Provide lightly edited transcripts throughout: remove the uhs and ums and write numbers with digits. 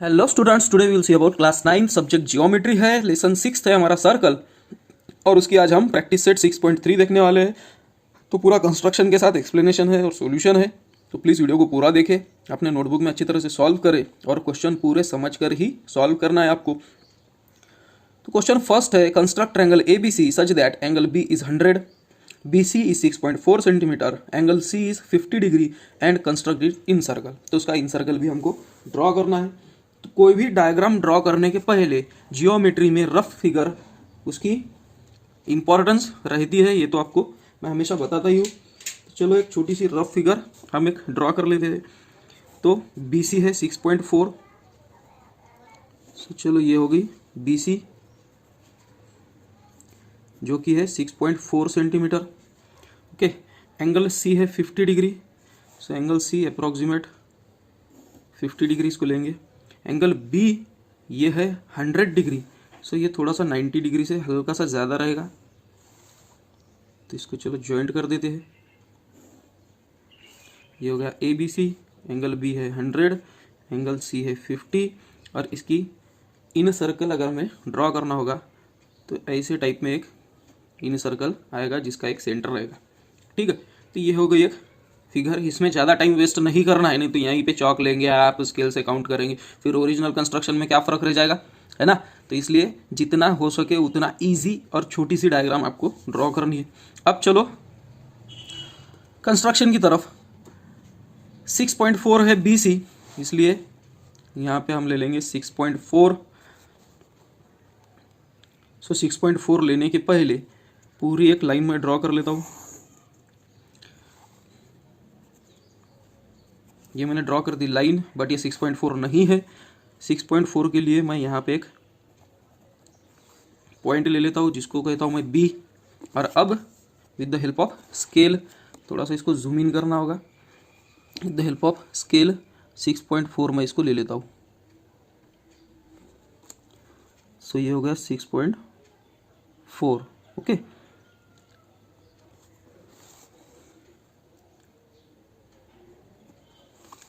Hello students, today we will see about class 9 subject geometry है। Lesson 6 है हमारा circle, और उसकी आज हम प्रैक्टिस सेट 6.3 देखने वाले हैं। तो पूरा कंस्ट्रक्शन के साथ एक्सप्लेनेशन है और सॉल्यूशन है, तो प्लीज़ वीडियो को पूरा देखें, अपने नोटबुक में अच्छी तरह से सॉल्व करें और क्वेश्चन पूरे समझ कर ही सॉल्व करना है आपको। तो क्वेश्चन फर्स्ट है, construct triangle A B C such that angle B is 100, BC is 6.4 centimetre, angle C is 50 degree and construct it in circle. तो उसका इन सर्कल भी हमको ड्रॉ करना है। तो कोई भी डायग्राम ड्रॉ करने के पहले जियोमेट्री में रफ फिगर उसकी इंपॉर्टेंस रहती है, ये तो आपको मैं हमेशा बताता ही हूँ। तो चलो एक छोटी सी रफ फिगर हम एक ड्रॉ कर लेते हैं। तो BC है 6.4, तो चलो ये हो गई BC जो कि है 6.4 सेंटीमीटर। ओके, एंगल C है 50 degree, so angle C approximate 50 degree इसको लेंगे। एंगल B ये है 100 डिग्री, सो ये थोड़ा सा 90 डिग्री से हल्का सा ज़्यादा रहेगा, तो इसको चलो ज्वाइंट कर देते हैं। ये हो गया ABC, एंगल B है 100, एंगल C है 50, और इसकी इन सर्कल अगर हमें ड्रॉ करना होगा तो ऐसे टाइप में एक इन सर्कल आएगा जिसका एक सेंटर रहेगा। ठीक है, तो ये हो गई एक फिगर। इसमें ज़्यादा टाइम वेस्ट नहीं करना है, नहीं तो यहीं पे चौक लेंगे आप, स्केल से काउंट करेंगे, फिर ओरिजिनल कंस्ट्रक्शन में क्या फ़र्क रह जाएगा, है ना। तो इसलिए जितना हो सके उतना ईजी और छोटी सी डायग्राम आपको ड्रॉ करनी है। अब चलो कंस्ट्रक्शन की तरफ। 6.4 है BC, इसलिए यहाँ पे हम ले लेंगे 6.4। सो 6.4 लेने के पहले पूरी एक लाइन में ड्रॉ कर लेता हूँ। ये मैंने ड्रॉ कर दी लाइन, बट ये 6.4 नहीं है। 6.4 के लिए मैं यहाँ पे एक पॉइंट ले लेता हूँ जिसको कहता हूँ मैं B, और अब with the help of scale थोड़ा सा इसको जूम इन करना होगा। With the help of scale 6.4 मैं इसको ले लेता हूँ। सो ये हो गया 6.4। ओके,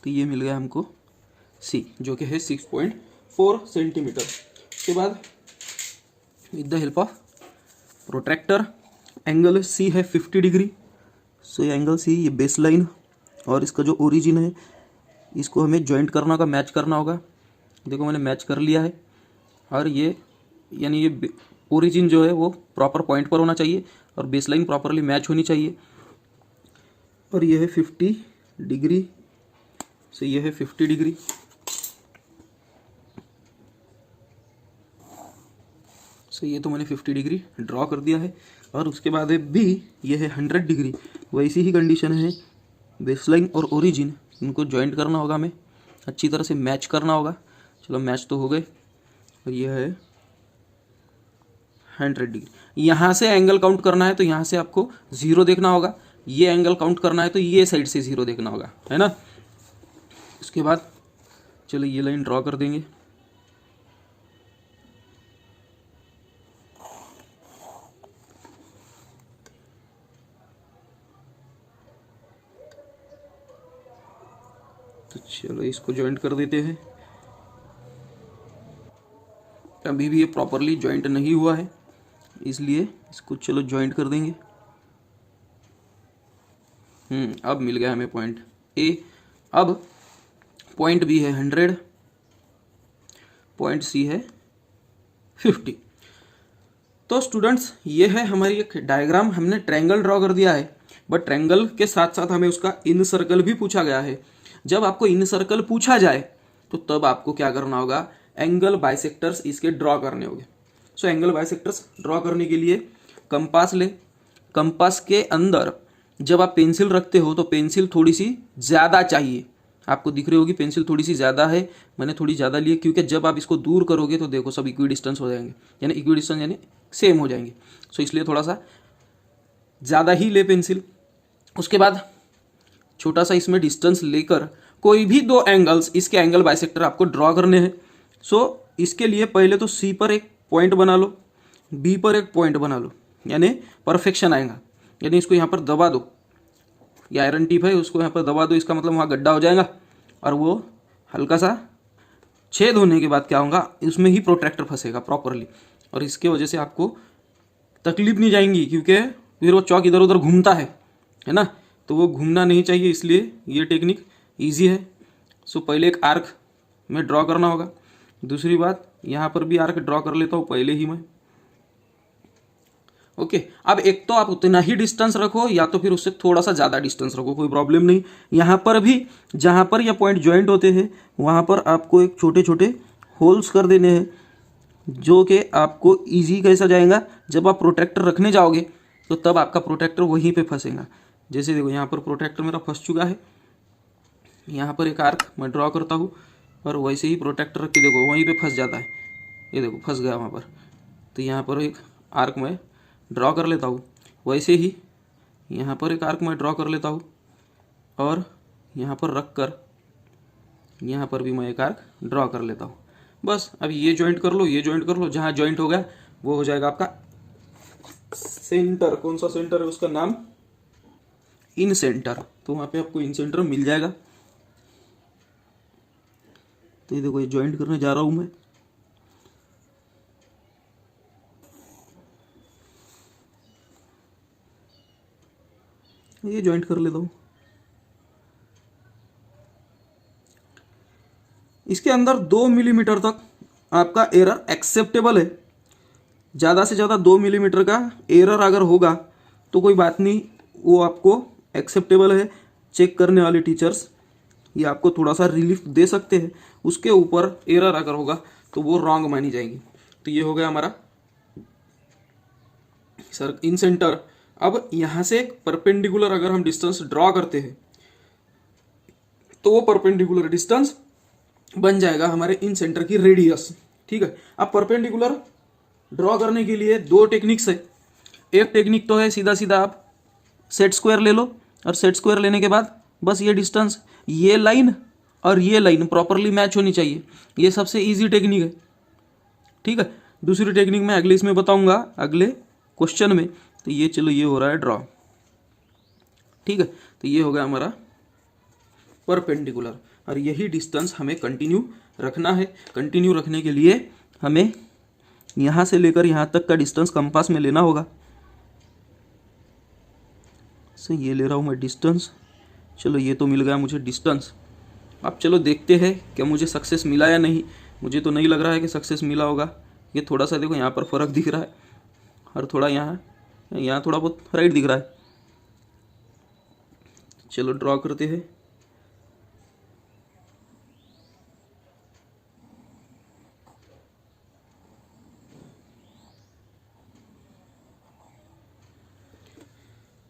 तो ये मिल गया हमको C जो कि है 6.4 सेंटीमीटर। उसके बाद with the help of protractor angle C है 50 डिग्री। सो ये एंगल C, ये बेस लाइन और इसका जो ओरिजिन है इसको हमें जॉइंट करना होगा, मैच करना होगा। देखो मैंने मैच कर लिया है, और ये यानी ये ओरिजिन जो है वो प्रॉपर पॉइंट पर होना चाहिए और बेस लाइन प्रॉपरली मैच होनी चाहिए। और ये है 50 डिग्री, सो ये है 50 डिग्री। सो ये तो मैंने 50 डिग्री ड्रॉ कर दिया है। और उसके बाद है B, ये है 100 डिग्री। वैसी ही कंडीशन है, बेसलाइन और ओरिजिन इनको जॉइंट करना होगा, हमें अच्छी तरह से मैच करना होगा। चलो मैच तो हो गए, और ये है 100 डिग्री। यहाँ से एंगल काउंट करना है तो यहाँ से आपको 0 देखना होगा, ये एंगल काउंट करना है तो ये साइड से 0 देखना होगा, है ना। उसके बाद चलो ये लाइन ड्रॉ कर देंगे। तो चलो इसको ज्वाइंट कर देते हैं। अभी भी ये प्रॉपरली ज्वाइंट नहीं हुआ है, इसलिए इसको चलो ज्वाइंट कर देंगे। अब मिल गया हमें पॉइंट A। अब पॉइंट B है 100, पॉइंट C है 50। तो स्टूडेंट्स ये है हमारी एक डायग्राम। हमने ट्रायंगल ड्रॉ कर दिया है, बट ट्रायंगल के साथ साथ हमें उसका इन सर्कल भी पूछा गया है। जब आपको इन सर्कल पूछा जाए तो तब आपको क्या करना होगा, एंगल बाइसेक्टर्स इसके ड्रॉ करने होंगे। सो एंगल बाइसेक्टर्स ड्रॉ करने के लिए कंपास ले। कंपास के अंदर जब आप पेंसिल रखते हो तो पेंसिल थोड़ी सी ज़्यादा चाहिए। आपको दिख रही होगी पेंसिल थोड़ी सी ज़्यादा है, मैंने थोड़ी ज़्यादा ली है, क्योंकि जब आप इसको दूर करोगे तो देखो सब इक्वी डिस्टेंस हो जाएंगे, यानी इक्वी डिस्टेंस यानी सेम हो जाएंगे। सो इसलिए थोड़ा सा ज़्यादा ही ले पेंसिल। उसके बाद छोटा सा इसमें डिस्टेंस लेकर कोई भी दो एंगल्स, इसके एंगल बाइसेक्टर आपको ड्रॉ करने हैं। सो इसके लिए पहले तो C पर एक पॉइंट बना लो, B पर एक पॉइंट बना लो, यानी परफेक्शन आएगा। यानी इसको यहाँ पर दबा दो, ये आयरन टिप है उसको यहाँ पर दबा दो, इसका मतलब वहाँ गड्ढा हो जाएगा और वो हल्का सा छेद होने के बाद क्या होगा, उसमें ही प्रोट्रैक्टर फंसेगा प्रॉपरली, और इसके वजह से आपको तकलीफ नहीं जाएंगी, क्योंकि फिर वो चौक इधर उधर घूमता है ना, तो वो घूमना नहीं चाहिए, इसलिए ये टेक्निक ईजी है। सो पहले एक आर्क में ड्रॉ करना होगा। दूसरी बात, यहाँ पर भी आर्क ड्रॉ कर लेता हूँ पहले ही मैं। ओके, अब एक तो आप उतना ही डिस्टेंस रखो या तो फिर उससे थोड़ा सा ज़्यादा डिस्टेंस रखो, कोई प्रॉब्लम नहीं। यहाँ पर भी जहाँ पर ये पॉइंट ज्वाइंट होते हैं वहाँ पर आपको एक छोटे छोटे होल्स कर देने हैं, जो कि आपको इजी कैसा जाएगा, जब आप प्रोटेक्टर रखने जाओगे तो तब आपका प्रोटेक्टर वहीं पे फंसेगा। जैसे देखो यहाँ पर प्रोटेक्टर मेरा फंस चुका है, यहाँ पर एक आर्क मैं ड्रॉ करता हूँ और वैसे ही प्रोटेक्टर रख के देखो वहीं पे फंस जाता है, ये देखो फंस गया वहाँ पर। तो यहाँ पर एक आर्क मैं ड्रॉ कर लेता हूँ, वैसे ही यहाँ पर एक आर्क मैं ड्रॉ कर लेता हूँ और यहाँ पर रख कर यहाँ पर भी मैं एक आर्क ड्रॉ कर लेता हूँ। बस अब ये जॉइंट कर लो, ये जॉइंट कर लो, जहाँ जॉइंट हो गया वो हो जाएगा आपका सेंटर। कौन सा सेंटर है, उसका नाम इन सेंटर। तो वहाँ पे आपको इन सेंटर मिल जाएगा। तो ये देखो ये जॉइंट करने जा रहा हूँ मैं। ये जॉइंट कर लेता हूँ। इसके अंदर 2 मिलीमीटर तक आपका एरर एक्सेप्टेबल है। ज़्यादा से ज़्यादा 2 मिलीमीटर का एरर अगर होगा तो कोई बात नहीं, वो आपको एक्सेप्टेबल है। चेक करने वाले टीचर्स ये आपको थोड़ा सा रिलीफ दे सकते हैं। उसके ऊपर एरर अगर होगा तो वो रॉन्ग मानी जाएगी। तो ये हो गया हमारा सर इन सेंटर। अब यहाँ से एक परपेंडिकुलर अगर हम डिस्टेंस ड्रॉ करते हैं तो वो परपेंडिकुलर डिस्टेंस बन जाएगा हमारे इन सेंटर की रेडियस। ठीक है, अब परपेंडिकुलर ड्रॉ करने के लिए 2 टेक्निक्स है। एक टेक्निक तो है सीधा सीधा आप सेट स्क्वायर ले लो, और सेट स्क्वायर लेने के बाद बस ये डिस्टेंस, ये लाइन और ये लाइन प्रॉपरली मैच होनी चाहिए। ये सबसे इजी टेक्निक है। ठीक है, दूसरी टेक्निक मैं अगले इसमें बताऊंगा, अगले क्वेश्चन में। तो ये चलो ये हो रहा है ड्रॉ। ठीक है, तो ये हो गया हमारा परपेंडिकुलर, और यही डिस्टेंस हमें कंटिन्यू रखना है। कंटिन्यू रखने के लिए हमें यहाँ से लेकर यहाँ तक का डिस्टेंस कंपास में लेना होगा। सो ये ले रहा हूँ मैं डिस्टेंस। चलो ये तो मिल गया मुझे डिस्टेंस। अब चलो देखते हैं क्या मुझे सक्सेस मिला या नहीं। मुझे तो नहीं लग रहा है कि सक्सेस मिला होगा। ये थोड़ा सा देखो यहाँ पर फ़र्क दिख रहा है, और थोड़ा यहाँ थोड़ा बहुत राइट दिख रहा है। चलो ड्रॉ करते हैं।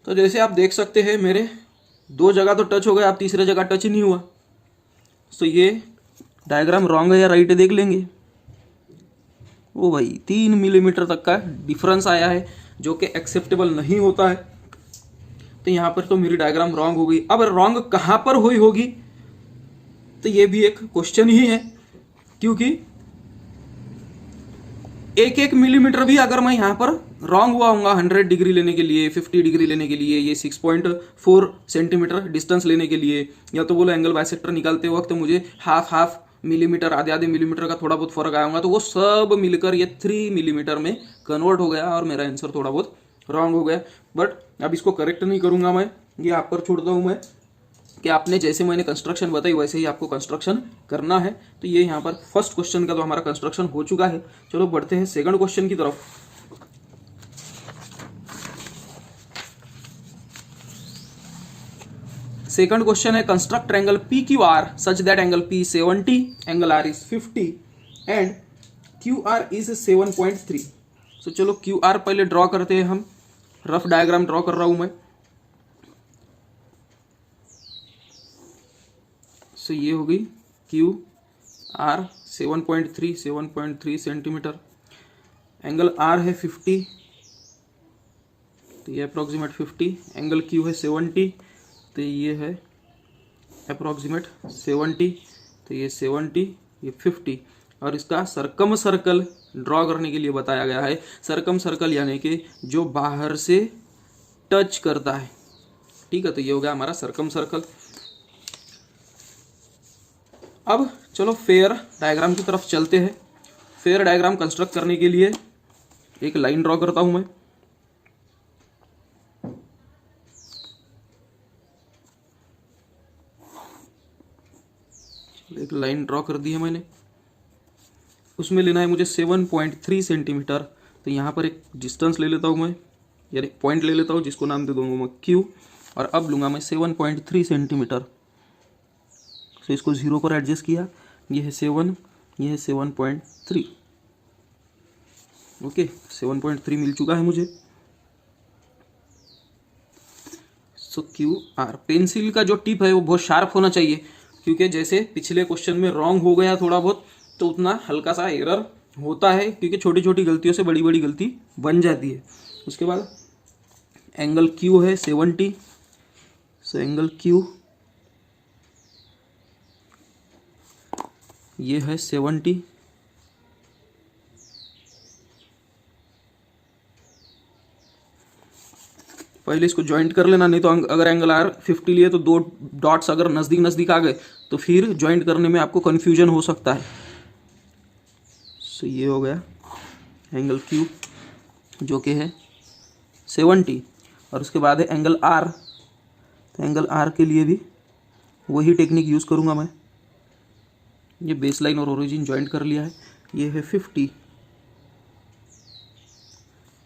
तो जैसे आप देख सकते हैं मेरे 2 जगह तो टच हो गया, आप तीसरे जगह टच नहीं हुआ। तो ये डायग्राम रॉन्ग है या राइट है देख लेंगे। ओ भाई 3 मिलीमीटर तक का डिफरेंस आया है, जो कि एक्सेप्टेबल नहीं होता है। तो यहाँ पर तो मेरी डायग्राम रॉन्ग हो गई। अब रॉन्ग कहाँ पर हुई होगी, तो ये भी एक क्वेश्चन ही है, क्योंकि 1 मिलीमीटर भी अगर मैं यहाँ पर रॉन्ग हुआ हूँ 100 डिग्री लेने के लिए, 50 डिग्री लेने के लिए, ये 6.4 सेंटीमीटर डिस्टेंस लेने के लिए, या तो बोलो एंगल बाइसेक्टर निकालते वक्त मुझे हाफ मिलीमीटर, आधे मिलीमीटर का थोड़ा बहुत फर्क आया होगा, तो वो सब मिलकर ये 3 मिलीमीटर में कन्वर्ट हो गया और मेरा आंसर थोड़ा बहुत रॉन्ग हो गया। बट अब इसको करेक्ट नहीं करूँगा मैं, ये आप पर छोड़ता हूँ मैं कि आपने जैसे मैंने कंस्ट्रक्शन बताई वैसे ही आपको कंस्ट्रक्शन करना है। तो ये यहाँ पर फर्स्ट क्वेश्चन का तो हमारा कंस्ट्रक्शन हो चुका है। चलो बढ़ते हैं सेकंड क्वेश्चन की तरफ। सेकंड क्वेश्चन है construct triangle PQR such that angle P 70, angle R is 50 and QR is 7.3। तो चलो QR पहले ड्रॉ करते हैं हम। रफ डायग्राम ड्रॉ कर रहा हूं मैं। सो ये हो गई QR 7.3 सेंटीमीटर, एंगल R है 50, तो ये अप्रॉक्सीमेट 50, एंगल Q है 70, तो ये है अप्रॉक्सीमेट 70, तो ये 70, ये 50, और इसका सरकम सर्कल ड्रॉ करने के लिए बताया गया है। सरकम सर्कल यानी कि जो बाहर से टच करता है। ठीक है, तो ये हो गया हमारा सरकम सर्कल। अब चलो फेयर डायग्राम की तरफ चलते हैं। फेयर डायग्राम कंस्ट्रक्ट करने के लिए एक लाइन ड्रॉ करता हूं मैं। एक लाइन ड्रॉ कर दी है मैंने, उसमें लेना है मुझे 7.3 सेंटीमीटर। तो यहाँ पर एक डिस्टेंस ले लेता हूँ मैं, यानी पॉइंट ले लेता हूँ जिसको नाम दे दूंगा मैं Q, और अब लूँगा मैं 7.3 सेंटीमीटर। तो इसको 0 पर एडजस्ट किया, ये है 7, ये है 7.3। ओके, 7.3 मिल चुका है मुझे। सो QR, पेंसिल का जो टिप है वो बहुत शार्प होना चाहिए, क्योंकि जैसे पिछले क्वेश्चन में रॉन्ग हो गया थोड़ा बहुत, तो उतना हल्का सा एरर होता है, क्योंकि छोटी छोटी गलतियों से बड़ी बड़ी गलती बन जाती है। उसके बाद एंगल Q है 70, सो एंगल Q ये है 70। पहले इसको ज्वाइंट कर लेना, नहीं तो अगर एंगल R 50 लिए तो दो डॉट्स अगर नज़दीक नज़दीक आ गए तो फिर ज्वाइंट करने में आपको कन्फ्यूजन हो सकता है। सो ये हो गया एंगल Q जो कि है 70, और उसके बाद है एंगल R। तो एंगल R के लिए भी वही टेक्निक यूज़ करूँगा मैं। ये बेस लाइन और ओरिजिन ज्वाइंट कर लिया है, ये है 50।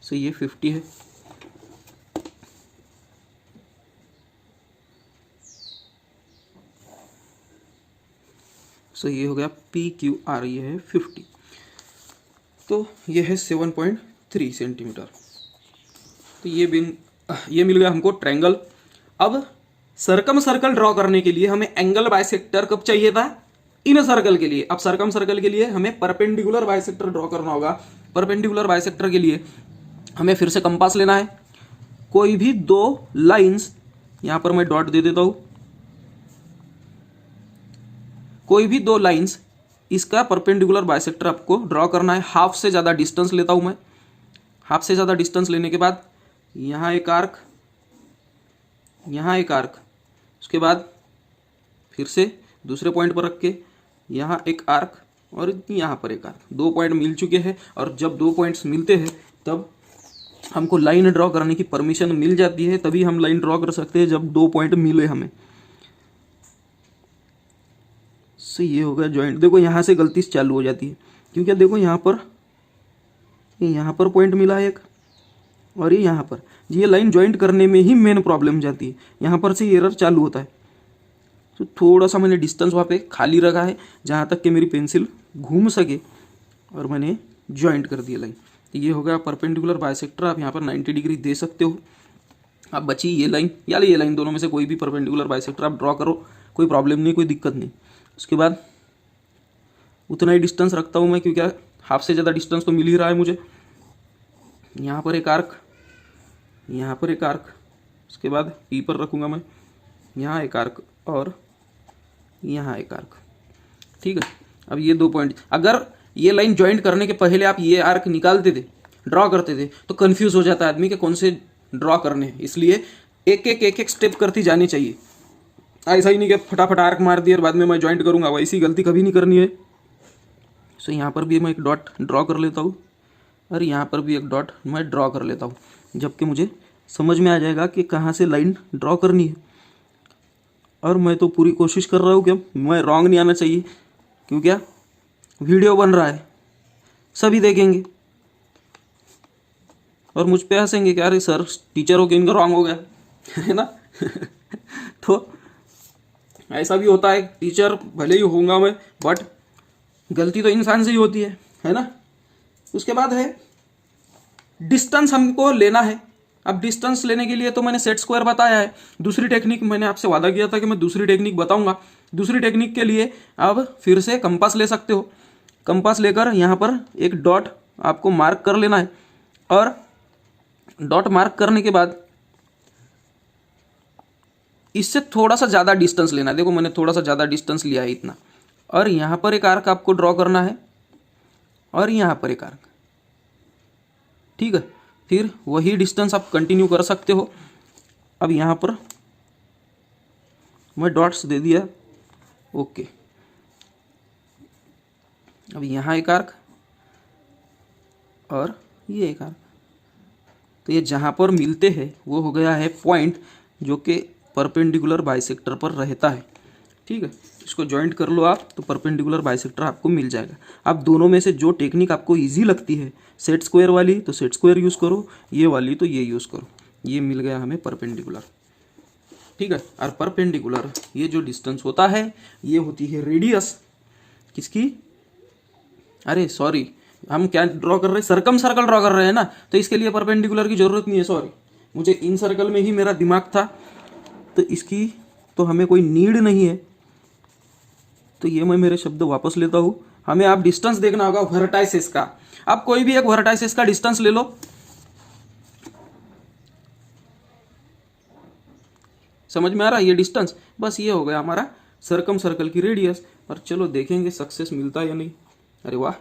सो ये 50 है। सो ये हो गया PQR, ये है 50। तो ये है 7.3 सेंटीमीटर। तो ये मिल गया हमको ट्रायंगल। अब सर्कम सर्कल ड्रॉ करने के लिए हमें एंगल बाइसेक्टर कब चाहिए था? इन सर्कल के लिए। अब सर्कम सर्कल के लिए हमें परपेंडिकुलर बाइसेक्टर ड्रॉ करना होगा। परपेंडिकुलर बाइसेक्टर के लिए हमें फिर से कंपास लेना है। कोई भी दो लाइंस, यहां पर मैं डॉट दे देता हूं, कोई भी दो लाइंस, इसका परपेंडिकुलर बाइसेक्टर आपको ड्रॉ करना है। हाफ से ज़्यादा डिस्टेंस लेता हूं मैं। हाफ से ज़्यादा डिस्टेंस लेने के बाद यहाँ एक आर्क, यहाँ एक आर्क, उसके बाद फिर से दूसरे पॉइंट पर रख के यहाँ एक आर्क और यहाँ पर एक आर्क। 2 पॉइंट मिल चुके हैं, और जब 2 पॉइंट्स मिलते हैं तब हमको लाइन ड्रॉ करने की परमिशन मिल जाती है। तभी हम लाइन ड्रॉ कर सकते हैं जब 2 पॉइंट मिले हमें। सो ये होगा जॉइंट। देखो यहाँ से गलती चालू हो जाती है, क्योंकि देखो यहाँ पर पॉइंट मिला है एक, और ये यहाँ पर। ये लाइन ज्वाइंट करने में ही मेन प्रॉब्लम जाती है, यहाँ पर से एरर चालू होता है। तो थोड़ा सा मैंने डिस्टेंस वहाँ पे खाली रखा है जहाँ तक कि मेरी पेंसिल घूम सके, और मैंने ज्वाइंट कर दिया लाइन। तो ये हो गया परपेंडिकुलर बाइसेक्टर। आप यहाँ पर 90 डिग्री दे सकते हो। अब बची ये लाइन या ये लाइन, दोनों में से कोई भी परपेंडिकुलर बाइसेक्टर आप ड्रॉ करो, कोई प्रॉब्लम नहीं, कोई दिक्कत नहीं। उसके बाद उतना ही डिस्टेंस रखता हूँ मैं, क्योंकि हाफ से ज़्यादा डिस्टेंस तो मिल ही रहा है मुझे। यहाँ पर एक आर्क, यहाँ पर एक आर्क, उसके बाद P पर रखूँगा मैं, यहाँ एक आर्क और यहाँ एक आर्क। ठीक है। अब ये 2 पॉइंट, अगर ये लाइन ज्वाइंट करने के पहले आप ये आर्क निकालते थे, ड्रॉ करते थे, तो कन्फ्यूज़ हो जाता है आदमी कि कौन से ड्रॉ करने हैं। इसलिए एक एक स्टेप करती जानी चाहिए। ऐसा ही नहीं कि फटाफट आर्क मार दिया और बाद में मैं ज्वाइंट करूँगा, वैसी गलती कभी नहीं करनी है। सो यहाँ पर भी मैं एक डॉट ड्रॉ कर लेता हूँ, और यहाँ पर भी एक डॉट मैं ड्रॉ कर लेता हूँ, जबकि मुझे समझ में आ जाएगा कि कहाँ से लाइन ड्रॉ करनी है। और मैं तो पूरी कोशिश कर रहा हूँ कि मैं रॉन्ग नहीं आना चाहिए, क्यों क्या वीडियो बन रहा है, सभी देखेंगे और मुझ पे हंसेंगे कि अरे सर टीचर हो के इनका रॉन्ग हो गया है ना। तो ऐसा भी होता है, टीचर भले ही होऊंगा मैं, बट गलती तो इंसान से ही होती है ना। उसके बाद है डिस्टेंस हमको लेना है। अब डिस्टेंस लेने के लिए तो मैंने सेट स्क्वायर बताया है। दूसरी टेक्निक मैंने आपसे वादा किया था कि मैं दूसरी टेक्निक बताऊंगा। दूसरी टेक्निक के लिए अब फिर से कंपास ले सकते हो। कंपास लेकर यहाँ पर एक डॉट आपको मार्क कर लेना है, और डॉट मार्क करने के बाद इससे थोड़ा सा ज़्यादा डिस्टेंस लेना है। देखो मैंने थोड़ा सा ज़्यादा डिस्टेंस लिया है इतना, और यहाँ पर एक आर्क आपको ड्रॉ करना है, और यहाँ पर एक आर्क। ठीक है, फिर वही डिस्टेंस आप कंटिन्यू कर सकते हो। अब यहाँ पर मैं डॉट्स दे दिया, ओके। अब यहाँ एक आर्क और ये एक आर्क, तो ये जहाँ पर मिलते हैं वो हो गया है पॉइंट जो कि परपेंडिकुलर बाइसेक्टर पर रहता है। ठीक है, इसको जॉइंट कर लो आप, तो परपेंडिकुलर बाइसेक्टर आपको मिल जाएगा। अब दोनों में से जो टेक्निक आपको इजी लगती है, सेट स्क्वायर वाली तो सेट स्क्वायर यूज़ करो, ये वाली तो ये यूज़ करो। ये मिल गया हमें परपेंडिकुलर। ठीक है, और परपेंडिकुलर ये जो डिस्टेंस होता है ये होती है रेडियस किसकी, अरे सॉरी, हम क्या ड्रॉ कर रहे हैं, सर्कम सर्कल ड्रॉ कर रहे हैं ना, तो इसके लिए परपेंडिकुलर की जरूरत नहीं है। सॉरी, मुझे इन सर्कल में ही मेरा दिमाग था, तो इसकी तो हमें कोई नीड नहीं है। तो ये मैं मेरे शब्द वापस लेता हूँ। हमें आप डिस्टेंस देखना होगा वर्टाइसेस का। आप कोई भी एक वर्टाइसेस का डिस्टेंस ले लो, समझ में आ रहा है, ये डिस्टेंस बस ये हो गया हमारा सर्कम सर्कल की रेडियस। और चलो देखेंगे सक्सेस मिलता है या नहीं। अरे वाह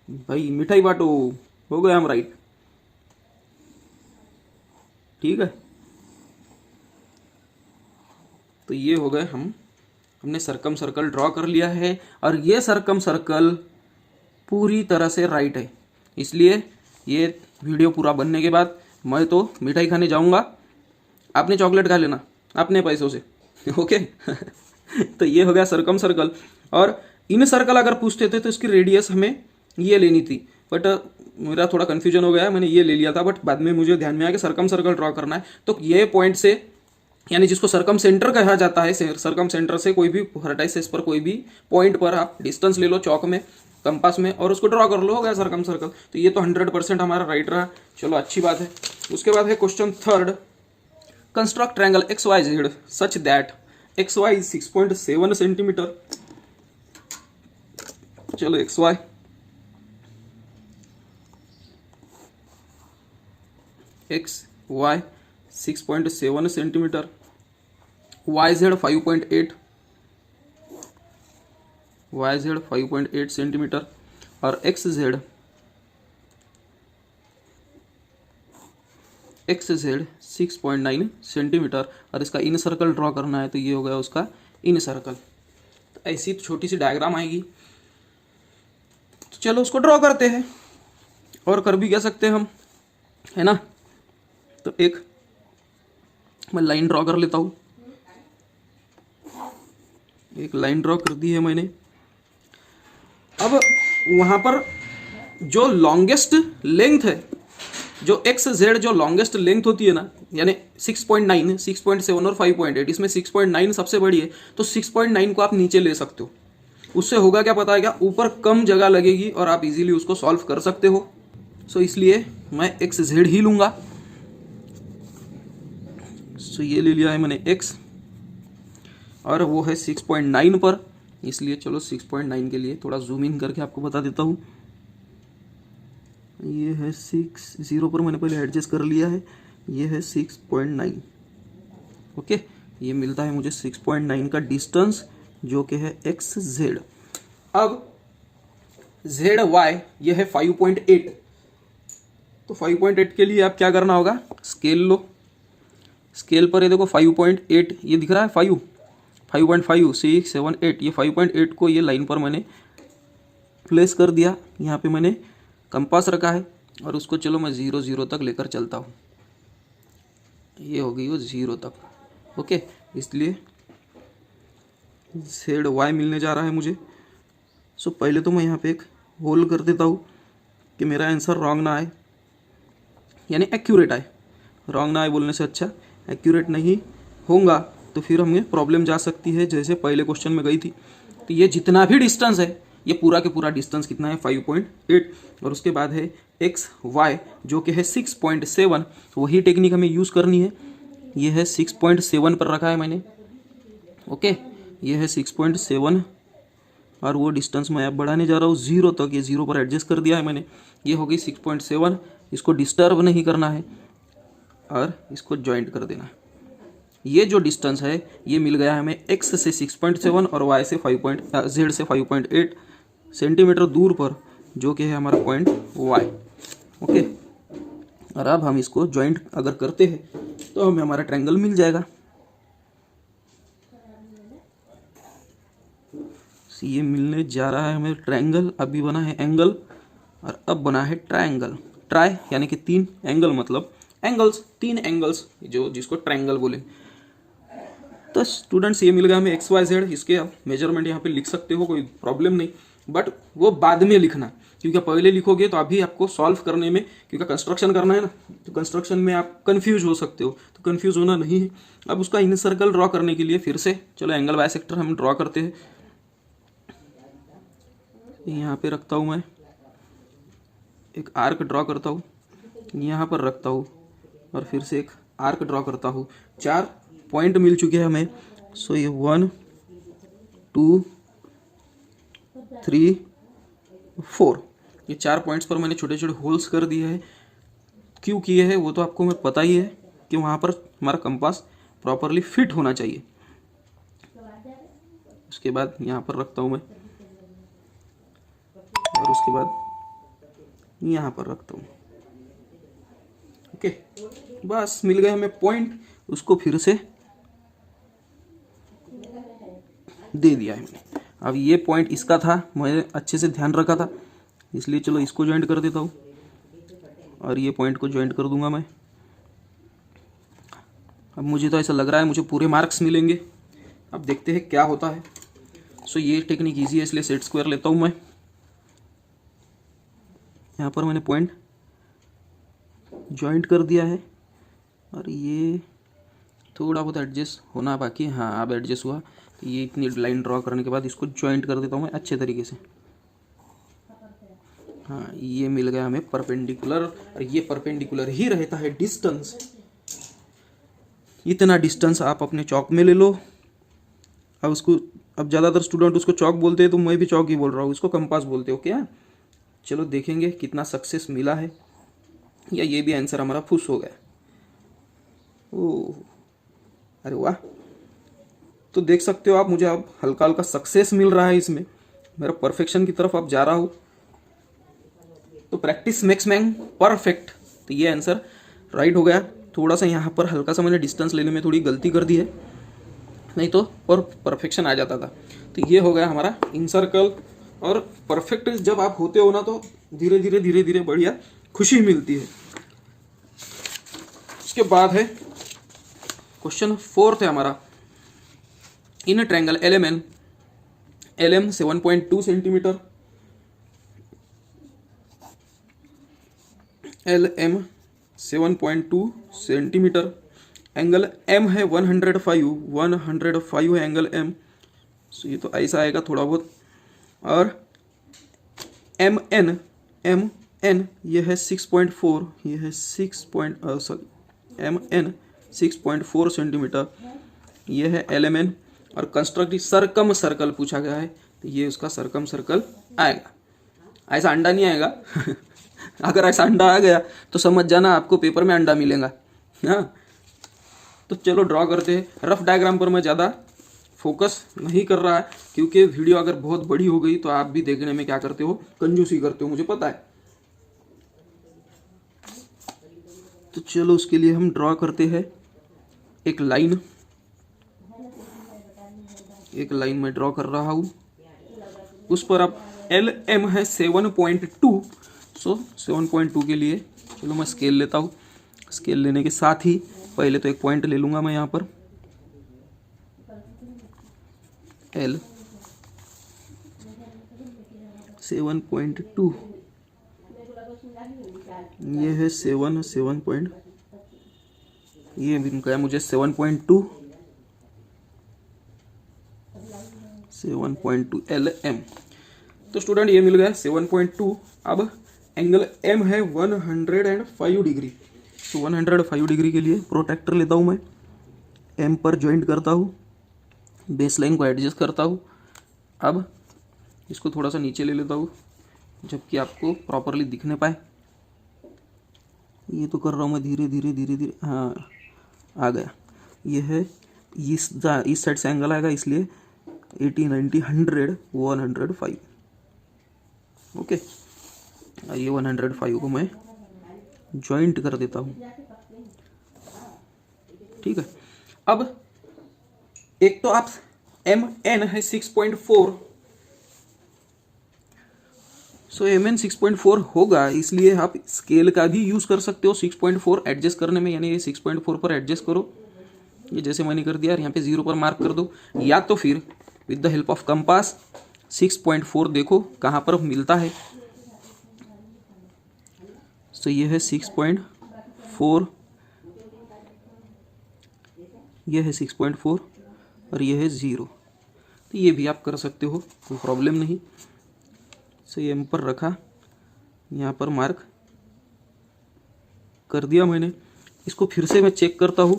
भाई, मिठाई बांटो, हो गया हम राइट। ठीक है, तो ये हो गए हमने सर्कम सर्कल ड्रॉ कर लिया है, और ये सर्कम सर्कल पूरी तरह से राइट है। इसलिए ये वीडियो पूरा बनने के बाद मैं तो मिठाई खाने जाऊंगा, आपने चॉकलेट खा लेना अपने पैसों से। ओके तो ये हो गया सर्कम सर्कल। और इन सर्कल अगर पूछते थे तो इसकी रेडियस हमें ये लेनी थी, बट मेरा थोड़ा कन्फ्यूजन हो गया, मैंने ये ले लिया था, बट बाद में मुझे ध्यान में आया कि सर्कम सर्कल ड्रॉ करना है। तो ये पॉइंट से, यानी जिसको सर्कम सेंटर कहा जाता है, सर्कम सेंटर से कोई भी वर्टाइसेस पर कोई भी पॉइंट पर आप डिस्टेंस ले लो चौक में, कंपास में, और उसको ड्रॉ कर लो, हो गया सर्कम सर्कल। तो ये तो 100% हमारा राइट रहा। चलो अच्छी बात है। उसके बाद है question third, construct triangle X Y Z such that X Y 6.7 centimetre. चलो X Y X Y 6.7 centimetre, Y Z 5.8, Y Z 5.8 centimetre, और एक्स जेड 6.9 सेंटीमीटर। और इसका इन सर्कल ड्रॉ करना है, तो ये हो गया उसका इन सर्कल। तो ऐसी छोटी सी डायग्राम आएगी, तो चलो उसको ड्रॉ करते हैं। और कर भी क्या सकते हैं हम, है ना। तो एक मैं लाइन ड्रॉ कर लेता हूँ, एक लाइन ड्रॉ कर दी है मैंने। अब वहाँ पर जो लॉन्गेस्ट लेंथ है, जो एक्स जेड जो लॉन्गेस्ट लेंथ होती है ना, यानी 6.9, 6.7 और 5.8, इसमें 6.9 सबसे बड़ी है, तो 6.9 को आप नीचे ले सकते हो। उससे होगा क्या पता है क्या, ऊपर कम जगह लगेगी और आप इजीली उसको सॉल्व कर सकते हो। सो इसलिए मैं एक्स जेड ही लूँगा। सो ये ले लिया है मैंने एक्स, और वो है 6.9 पर, इसलिए चलो 6.9 के लिए थोड़ा जूम इन करके आपको बता देता हूँ। ये है 6.0 पर मैंने पहले एडजस्ट कर लिया है, ये है 6.9। ओके, ये मिलता है मुझे 6.9 का डिस्टेंस, जो कि है एक्स जेड। अब जेड वाई ये है 5.8, तो 5.8 के लिए आप क्या करना होगा, स्केल लो, स्केल पर ये देखो 5.8 ये दिख रहा है, 5.5 6 7 8, ये 5.8 को ये लाइन पर मैंने प्लेस कर दिया। यहाँ पे मैंने कंपास रखा है, और उसको चलो मैं 0 0 तक लेकर चलता हूँ। ये हो गई वो 0 तक। ओके, इसलिए जेड वाई मिलने जा रहा है मुझे। सो पहले तो मैं यहाँ पे एक होल कर देता हूँ कि मेरा आंसर रॉन्ग ना आए, यानी एक्यूरेट आए। रॉन्ग ना आए बोलने से अच्छा एक्यूरेट नहीं होगा तो फिर हमें प्रॉब्लम जा सकती है, जैसे पहले क्वेश्चन में गई थी। तो ये जितना भी डिस्टेंस है, ये पूरा के पूरा डिस्टेंस कितना है 5.8, और उसके बाद है एक्स वाई जो कि है 6.7। वही टेक्निक हमें यूज़ करनी है। ये है 6.7 पर रखा है मैंने। ओके, ये है 6.7, और वो डिस्टेंस मैं अब बढ़ाने जा रहा हूँ 0 तक। ये 0 पर एडजस्ट कर दिया है मैंने। ये हो गई 6.7, इसको डिस्टर्ब नहीं करना है और इसको ज्वाइंट कर देना है। ये जो डिस्टेंस है ये मिल गया है हमें x से 6.7 और y से z से 5.8 सेंटीमीटर दूर पर, जो कि है हमारा पॉइंट y। ओके, और अब हम इसको ज्वाइंट अगर करते हैं तो हमें हमारा ट्रायंगल मिल जाएगा। ये मिलने जा रहा है हमें ट्रायंगल। अभी बना है एंगल और अब बना है ट्रायंगल। ट्राई यानी कि 3, एंगल मतलब एंगल्स, 3 एंगल्स जो जिसको ट्रायंगल बोले। तो स्टूडेंट्स ये मिल गया हमें एक्स वाई जेड। इसके आप मेजरमेंट यहाँ पे लिख सकते हो, कोई प्रॉब्लम नहीं, बट वो बाद में लिखना, क्योंकि पहले लिखोगे तो अभी आपको सॉल्व करने में, क्योंकि कंस्ट्रक्शन करना है ना, तो कंस्ट्रक्शन में आप कंफ्यूज हो सकते हो, तो कंफ्यूज होना नहीं है। अब उसका इन सर्कल ड्रॉ करने के लिए फिर से चलो एंगल बाइसेक्टर हम ड्रॉ करते हैं। यहाँ पे रखता हूँ मैं एक आर्क ड्रॉ करता हूँ, यहाँ पर रखता हूँ और फिर से एक आर्क ड्रॉ करता हूँ। 4 पॉइंट मिल चुके हैं हमें। सो ये 1 2 3 4, ये 4 पॉइंट्स पर मैंने छोटे छोटे होल्स कर दिए हैं। क्यों किए हैं वो तो आपको मैं पता ही है कि वहाँ पर हमारा कंपास प्रॉपरली फिट होना चाहिए। उसके बाद यहाँ पर रखता हूँ मैं और उसके बाद यहाँ पर रखता हूँ। ओके, बस मिल गए हमें पॉइंट। उसको फिर से दे दिया है मैंने। अब ये पॉइंट इसका था, मैंने अच्छे से ध्यान रखा था, इसलिए चलो इसको ज्वाइंट कर देता हूँ और ये पॉइंट को ज्वाइंट कर दूंगा मैं। अब मुझे तो ऐसा लग रहा है मुझे पूरे मार्क्स मिलेंगे। अब देखते हैं क्या होता है। सो ये टेक्निक ईजी है, इसलिए सेट स्क्वायर लेता हूँ मैं। यहाँ पर मैंने पॉइंट ज्वाइंट कर दिया है और ये थोड़ा बहुत एडजस्ट होना बाकी है। हाँ, अब एडजस्ट हुआ। तो ये इतनी लाइन ड्रॉ करने के बाद इसको ज्वाइंट कर देता हूँ मैं अच्छे तरीके से। हाँ, ये मिल गया हमें परपेंडिकुलर, और ये परपेंडिकुलर ही रहता है डिस्टेंस। इतना डिस्टेंस आप अपने चौक में ले लो। अब ज़्यादातर स्टूडेंट उसको चौक बोलते हैं, तो मैं भी चौक ही बोल रहा हूँ, इसको कंपास बोलते हो क्या? चलो देखेंगे कितना सक्सेस मिला है, या ये भी आंसर हमारा फुस हो गया। ओह, अरे वाह। तो देख सकते हो आप, मुझे अब हल्का हल्का सक्सेस मिल रहा है इसमें, मेरा परफेक्शन की तरफ अब जा रहा हूँ। तो प्रैक्टिस मेक्स मैन परफेक्ट। तो ये आंसर राइट हो गया। थोड़ा सा यहाँ पर हल्का सा मैंने डिस्टेंस लेने में थोड़ी गलती कर दी है, नहीं तो और परफेक्शन आ जाता था। तो ये हो गया हमारा इन सर्कल। और परफेक्ट जब आप होते हो ना, तो धीरे धीरे धीरे धीरे बढ़िया खुशी मिलती है। उसके बाद है क्वेश्चन 4 है हमारा। In triangle LM 7.2 centimetre, LM 7.2 centimetre, angle M है 105 है एंगल M। सो ये तो ऐसा आएगा थोड़ा बहुत। और MN ये है 6.4, ये है MN 6.4 सेंटीमीटर, ये है LMN। और कंस्ट्रक्टिव सरकम सर्कल पूछा गया है, तो ये उसका सरकम सर्कल आएगा। ऐसा अंडा नहीं आएगा अगर ऐसा अंडा आ गया तो समझ जाना आपको पेपर में अंडा मिलेगा। हाँ, तो चलो ड्रॉ करते हैं। रफ डायग्राम पर मैं ज़्यादा फोकस नहीं कर रहा है, क्योंकि वीडियो अगर बहुत बड़ी हो गई तो आप भी देखने में क्या करते हो, कंजूसी करते हो, मुझे पता है। तो चलो उसके लिए हम ड्रॉ करते हैं एक लाइन। मैं ड्रॉ कर रहा हूँ, उस पर अब LM है 7.2। सो 7.2 के लिए चलो मैं स्केल लेता हूँ। स्केल लेने के साथ ही पहले तो एक पॉइंट ले लूँगा मैं यहाँ पर, L 7.2, ये है 7 पॉइंट, ये भी गया मुझे 7.2 LM। तो स्टूडेंट ये मिल गया 7.2। अब एंगल M है 105 डिग्री। तो 105 डिग्री के लिए प्रोट्रैक्टर लेता हूँ मैं, M पर ज्वाइंट करता हूँ, बेस लाइन को एडजस्ट करता हूँ। अब इसको थोड़ा सा नीचे ले लेता हूँ, जबकि आपको प्रॉपरली दिखने पाए। ये तो कर रहा हूँ मैं धीरे धीरे धीरे धीरे। हाँ, आ गया। ये है इस साइड से एंगल आएगा, इसलिए 80 90 100 105। ओके, ये 105 को मैं ज्वाइंट कर देता हूँ। ठीक है। अब एक तो आप MN है 6.4, सो MN 6.4 होगा, इसलिए आप स्केल का भी यूज़ कर सकते हो 6.4 एडजस्ट करने में, यानी ये 6.4 पर एडजस्ट करो, ये जैसे मैंने कर दिया, यहाँ पे 0 पर मार्क कर दो, या तो फिर with the help of compass 6.4 देखो कहाँ पर मिलता है। सो ये है 6.4, ये है 6.4 और ये है 0, तो ये भी आप कर सकते हो, कोई प्रॉब्लम नहीं। सो ये M पर रखा, यहाँ पर मार्क कर दिया मैंने। इसको फिर से मैं चेक करता हूँ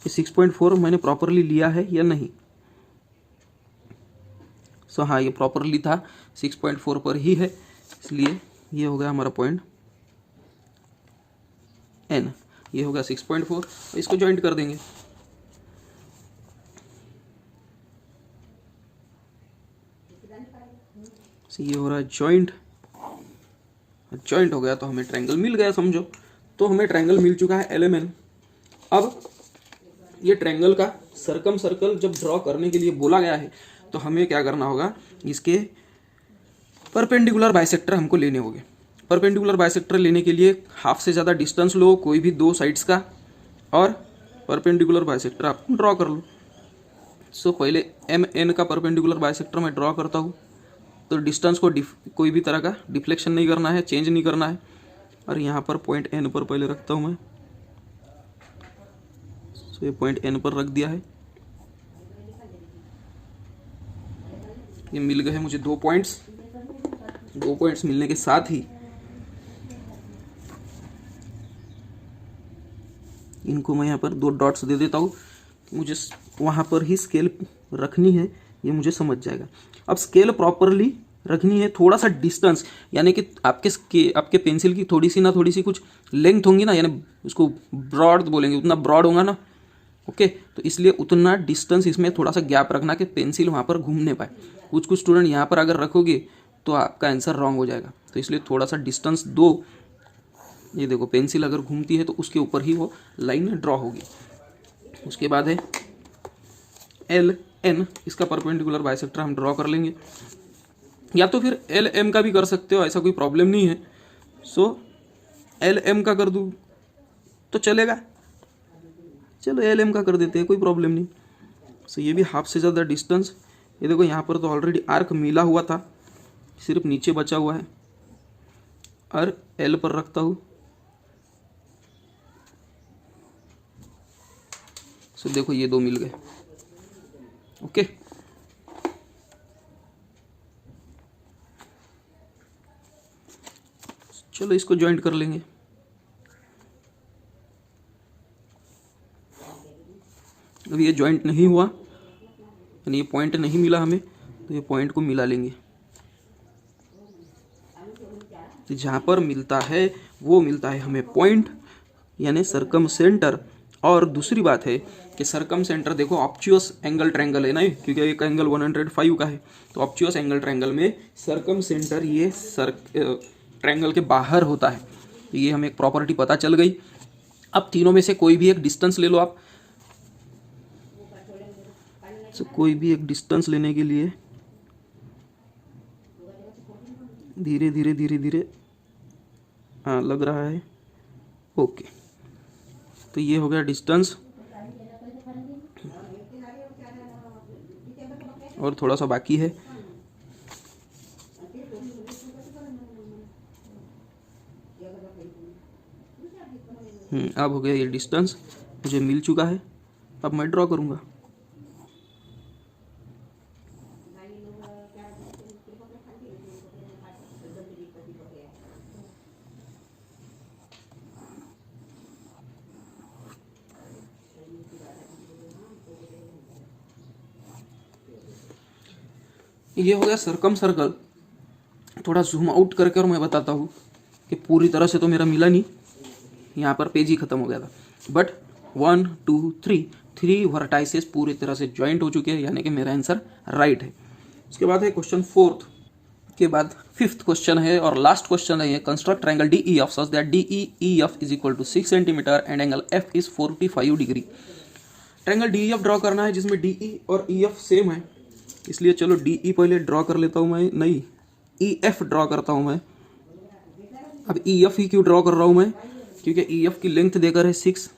कि 6.4 मैंने प्रॉपरली लिया है या नहीं। सो हाँ, ये प्रॉपरली था, 6.4 पर ही है, इसलिए ये हो गया हमारा पॉइंट N, ये हो गया 6.4। इसको ज्वाइंट कर देंगे। ये हो रहा है जॉइंट, जॉइंट हो गया तो हमें ट्रायंगल मिल गया, समझो। तो हमें ट्रायंगल मिल चुका है LMN। अब ये ट्रायंगल का सर्कम सर्कल जब ड्रॉ करने के लिए बोला गया है तो हमें क्या करना होगा, इसके परपेंडिकुलर बाइसेक्टर हमको लेने होंगे। परपेंडिकुलर बाइसेक्टर लेने के लिए हाफ से ज़्यादा डिस्टेंस लो कोई भी दो साइड्स का और परपेंडिकुलर बाइसेक्टर आप ड्रॉ कर लो। सो पहले MN का परपेंडिकुलर बाइसेक्टर मैं ड्रॉ करता हूँ। तो डिस्टेंस को कोई भी तरह का डिफ्लेक्शन नहीं करना है, चेंज नहीं करना है, और यहाँ पर पॉइंट N पर पहले रखता हूँ मैं। सो ये पॉइंट N पर रख दिया है। ये मिल गए हैं मुझे दो पॉइंट्स। दो पॉइंट्स मिलने के साथ ही इनको मैं यहाँ पर दो डॉट्स दे देता हूँ। मुझे वहाँ पर ही स्केल रखनी है, ये मुझे समझ जाएगा। अब स्केल प्रॉपरली रखनी है, थोड़ा सा डिस्टेंस, यानी कि आपके पेंसिल की थोड़ी सी कुछ लेंथ होंगी ना, यानी उसको ब्रॉड बोलेंगे, उतना ब्रॉड होगा ना, ओके। तो इसलिए उतना डिस्टेंस इसमें थोड़ा सा गैप रखना कि पेंसिल वहाँ पर घूमने पाए। कुछ स्टूडेंट यहाँ पर अगर रखोगे तो आपका आंसर रॉन्ग हो जाएगा, तो इसलिए थोड़ा सा डिस्टेंस दो। ये देखो, पेंसिल अगर घूमती है तो उसके ऊपर ही वो लाइन ड्रॉ होगी। उसके बाद है LN, इसका परपेंडिकुलर बाइसेक्टर हम ड्रॉ कर लेंगे, या तो फिर LM का भी कर सकते हो, ऐसा कोई प्रॉब्लम नहीं है। सो LM का कर दूँ तो चलेगा, चलो LM का कर देते हैं, कोई प्रॉब्लम नहीं। सो ये भी हाफ से ज़्यादा डिस्टेंस, ये देखो यहाँ पर तो ऑलरेडी आर्क मिला हुआ था, सिर्फ नीचे बचा हुआ है, और L पर रखता हूँ। सो देखो ये दो मिल गए, ओके। चलो इसको ज्वाइंट कर लेंगे। अब ये ज्वाइंट नहीं हुआ, यानी ये पॉइंट नहीं मिला हमें, तो ये पॉइंट को मिला लेंगे। तो जहाँ पर मिलता है वो मिलता है हमें पॉइंट, यानी सर्कम सेंटर। और दूसरी बात है कि सर्कम सेंटर देखो ऑब्ट्यूस एंगल ट्रायंगल है ना, क्योंकि एक एंगल 105 का है, तो ऑब्ट्यूस एंगल ट्रायंगल में सर्कम सेंटर ये ट्रायंगल के बाहर होता है। तो ये हमें एक प्रॉपर्टी पता चल गई। अब तीनों में से कोई भी एक डिस्टेंस ले लो आप। तो कोई भी एक डिस्टेंस लेने के लिए धीरे धीरे धीरे धीरे, हाँ लग रहा है, ओके। तो ये हो गया डिस्टेंस, और थोड़ा सा बाकी है। अब हो गया ये डिस्टेंस, मुझे मिल चुका है। अब मैं ड्रॉ करूँगा। ये हो गया सर्कम सर्कल। थोड़ा जूम आउट करके और मैं बताता हूँ कि पूरी तरह से तो मेरा मिला नहीं, यहाँ पर पेज ही खत्म हो गया था, बट 1 2 3 वर्टाइसेस पूरी तरह से ज्वाइंट हो चुके हैं, यानी कि मेरा आंसर राइट है। उसके बाद है क्वेश्चन 4 के बाद 5th क्वेश्चन है और लास्ट क्वेश्चन है ये। Construct triangle DEF such that DEF is equal to 6 centimetre and angle F is 45 degree. Triangle DEF draw करना है जिसमें DE और EF सेम है, इसलिए चलो DE पहले ड्रॉ कर लेता हूँ मैं। नहीं, ई एफ ड्रॉ करता हूँ मैं। अब ई एफ ही क्यों ड्रॉ कर रहा हूँ मैं, क्योंकि ई एफ की लेंथ देकर है 6,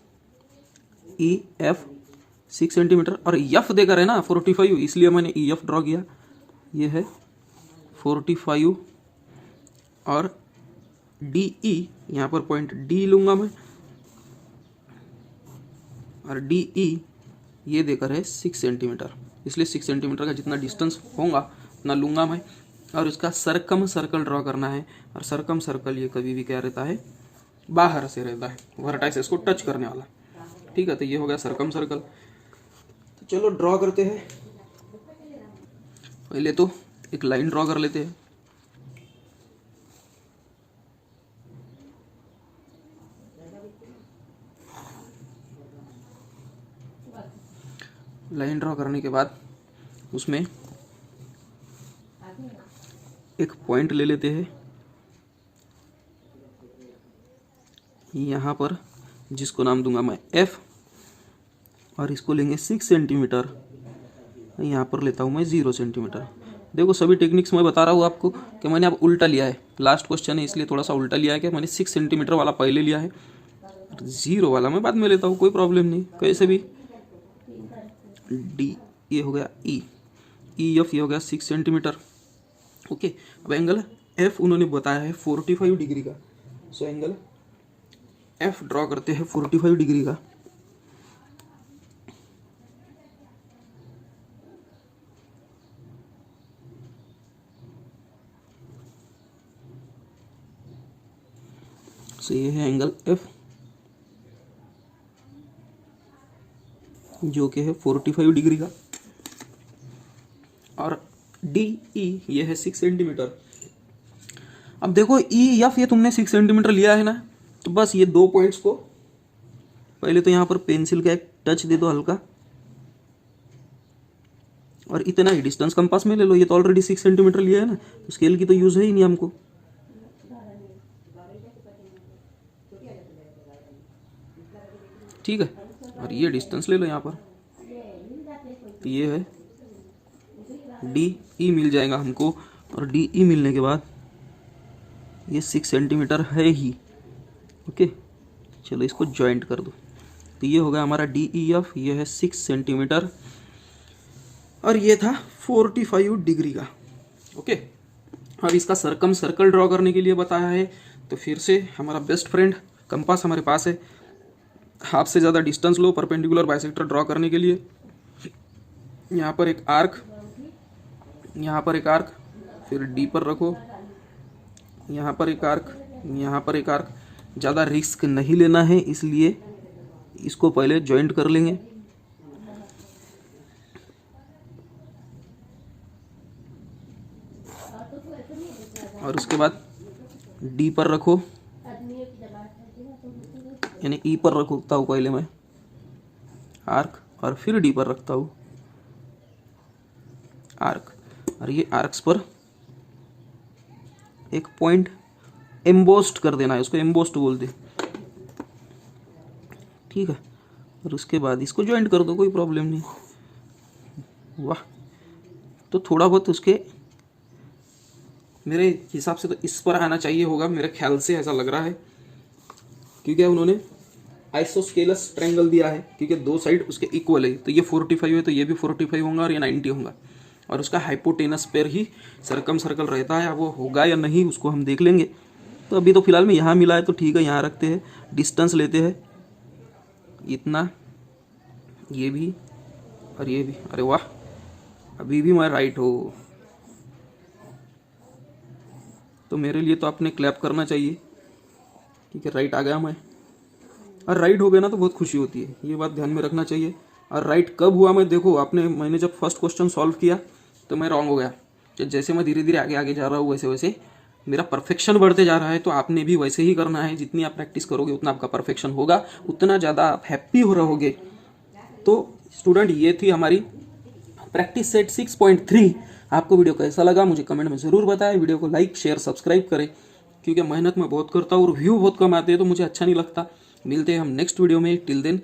ई एफ 6 सेंटीमीटर, और एफ देकर है ना 45, इसलिए मैंने ई एफ ड्रॉ किया। ये है 45 और डी ई, यहाँ पर पॉइंट डी लूँगा मैं, और डी ई ये देकर है 6 सेंटीमीटर, इसलिए 6 सेंटीमीटर का जितना डिस्टेंस होगा उतना लूँगा मैं। और इसका सरकम सर्कल ड्रॉ करना है, और सरकम सर्कल ये कभी भी क्या रहता है, बाहर से रहता है, वर्टाइसेस को टच करने वाला। ठीक है, तो ये हो गया सरकम सर्कल। तो चलो ड्रॉ करते हैं। पहले तो एक लाइन ड्रॉ कर लेते हैं। लाइन ड्रॉ करने के बाद उसमें एक पॉइंट ले लेते हैं यहाँ पर, जिसको नाम दूंगा मैं F, और इसको लेंगे 6 सेंटीमीटर, यहाँ पर लेता हूँ मैं 0 सेंटीमीटर। देखो सभी टेक्निक्स मैं बता रहा हूँ आपको कि मैंने अब उल्टा लिया है, लास्ट क्वेश्चन है इसलिए थोड़ा सा उल्टा लिया है कि मैंने 6 सेंटीमीटर वाला पहले लिया है, 0 वाला मैं बाद में लेता हूँ, कोई प्रॉब्लम नहीं कैसे भी। डी ये हो गया ई एफ ये हो गया 6 सेंटीमीटर। ओके, अब एंगल एफ उन्होंने बताया है 45 डिग्री का, सो एंगल एफ ड्रॉ करते हैं 45 डिग्री का। सो ये है एंगल एफ जो कि है 45 डिग्री का, और डी ई ये है 6 सेंटीमीटर। अब देखो ई एफ ये तुमने 6 सेंटीमीटर लिया है ना, तो बस ये दो पॉइंट्स को पहले तो यहाँ पर पेंसिल का एक टच दे दो हल्का, और इतना ही डिस्टेंस कंपास में ले लो। ये तो ऑलरेडी 6 सेंटीमीटर लिया है ना, तो स्केल की तो यूज है ही नहीं हमको। ठीक है, और ये डिस्टेंस ले लो यहाँ पर, तो ये है डी ई मिल जाएगा हमको, और डी ई मिलने के बाद ये 6 सेंटीमीटर है ही। ओके, चलो इसको जॉइंट कर दो, तो ये होगा हमारा डी ई एफ, ये है 6 सेंटीमीटर, और ये था 45 डिग्री का। ओके, अब इसका सरकम सर्कल ड्रॉ करने के लिए बताया है, तो फिर से हमारा बेस्ट फ्रेंड कंपास हमारे पास है। हाफ से ज़्यादा डिस्टेंस लो परपेंडिकुलर बाइसेक्टर ड्रॉ करने के लिए। यहाँ पर एक आर्क, यहाँ पर एक आर्क, फिर डी पर रखो, यहाँ पर एक आर्क, यहाँ पर एक आर्क। ज़्यादा रिस्क नहीं लेना है, इसलिए इसको पहले जॉइंट कर लेंगे। और उसके बाद डी पर रखो, यानी ई पर रखता हूँ पहले मैं आर्क, और फिर डी पर रखता हूँ आर्क, और ये आर्क्स पर एक पॉइंट एम्बोस्ड कर देना है, उसको एम्बोस्ड बोलते। ठीक है, और उसके बाद इसको ज्वाइंट कर दो, कोई प्रॉब्लम नहीं। वाह, तो थोड़ा बहुत उसके मेरे हिसाब से तो इस पर आना चाहिए होगा, मेरे ख्याल से ऐसा लग रहा है, क्योंकि उन्होंने आइसोस्केलस ट्रायंगल दिया है, क्योंकि दो साइड उसके इक्वल है। तो ये 45 है तो ये भी 45 होगा, और ये 90 होगा, और उसका हाइपोटेनस पर ही सरकम सर्कल रहता है। अब वो होगा या नहीं उसको हम देख लेंगे। तो अभी तो फिलहाल में यहाँ मिला है तो ठीक है, यहाँ रखते हैं, डिस्टेंस लेते हैं इतना, ये भी और ये भी। अरे वाह, अभी भी मैं राइट हो, तो मेरे लिए तो आपने क्लैप करना चाहिए, ठीक है, राइट आ गया मैं। और राइट हो गया ना तो बहुत खुशी होती है, ये बात ध्यान में रखना चाहिए। और राइट कब हुआ मैं, देखो मैंने जब फर्स्ट क्वेश्चन सॉल्व किया तो मैं रॉन्ग हो गया। जैसे मैं धीरे धीरे आगे आगे जा रहा हूँ वैसे वैसे मेरा परफेक्शन बढ़ते जा रहा है। तो आपने भी वैसे ही करना है, जितनी आप प्रैक्टिस करोगे उतना आपका परफेक्शन होगा, उतना ज़्यादा आप हैप्पी हो रहोगे। तो स्टूडेंट, ये थी हमारी प्रैक्टिस सेट 6.3। आपको वीडियो कैसा लगा मुझे कमेंट में ज़रूर बताएं। वीडियो को लाइक शेयर सब्सक्राइब करें, क्योंकि मेहनत मैं बहुत करता हूँ और व्यू बहुत कम आते हैं तो मुझे अच्छा नहीं लगता। मिलते हैं हम नेक्स्ट वीडियो में, टिल देन